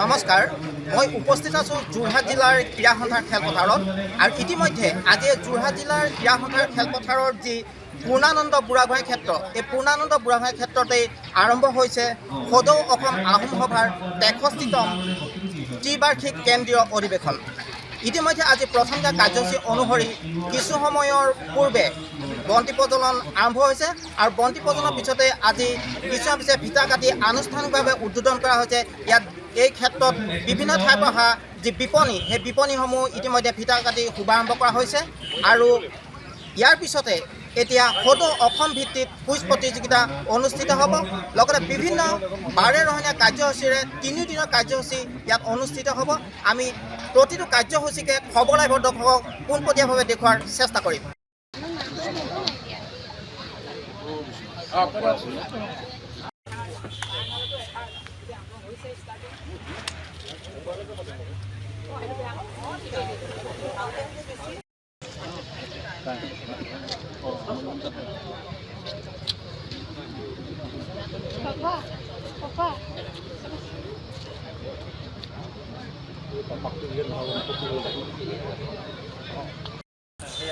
নমস্কাৰ, মই উপস্থিত আছোঁ যোৰহাট জিলাৰ ক্ৰীড়া সন্থাৰ খেলপথাৰত আৰু ইতিমধ্যে আজি যোৰহাট জিলাৰ ক্ৰীড়া সন্থাৰ খেলপথাৰৰ যি পূৰ্ণানন্দ বুঢ়াগোহাঁই ক্ষেত্ৰ, এই পূৰ্ণানন্দ বুঢ়াগোহাঁই ক্ষেত্ৰতেই আৰম্ভ হৈছে সদৌ অসম আহোম সভাৰ 63তম ত্ৰিবাৰ্ষিক কেন্দ্ৰীয় অধিৱেশন। ইতিমধ্যে আজি প্ৰথমতে কাৰ্যসূচী অনুসৰি কিছু সময়ৰ পূৰ্বে বন্তি প্ৰজ্বলন আৰম্ভ হৈছে আৰু বন্তি প্ৰজ্বলনৰ পিছতে আজি কিছুমান পিছে ফিতা কাটি আনুষ্ঠানিকভাৱে উদ্বোধন কৰা হৈছে। ইয়াত এই ক্ষেত্ৰত বিভিন্ন ঠাইৰ পৰা অহা যি বিপণী, সেই বিপণীসমূহ ইতিমধ্যে ফিতা কাটি শুভাৰম্ভ কৰা হৈছে আৰু ইয়াৰ পিছতে এতিয়া সদৌ অসম ভিত্তিত কুইজ প্ৰতিযোগিতা অনুষ্ঠিত হ'ব। লগতে বিভিন্ন বাৰেৰহণীয়া কাৰ্যসূচীৰে 3 দিনৰ কাৰ্যসূচী ইয়াত অনুষ্ঠিত হ'ব। আমি প্ৰতিটো কাৰ্যসূচীকে খবৰ লাইভৰ দৰ্শকক পোনপটীয়াভাৱে দেখুওৱাৰ চেষ্টা কৰিম।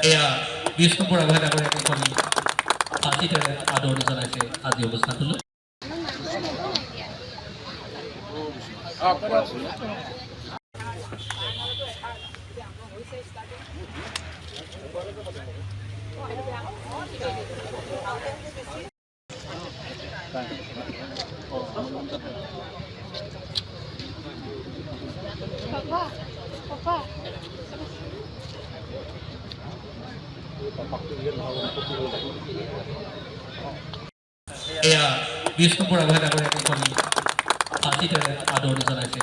এয়া বিষ্ণু বুঢ়াগোহাঁই ডাঙৰীয়াক এখন ফাঁচিতেৰে আদৰণি জনাইছে আজি অনুষ্ঠানটোলৈ। এয়া বিষ্ণু বুঢ়াগোহাঁই ডাঙৰীয়াক এখন ফাঁচিতেৰে আদৰণি জনাইছে।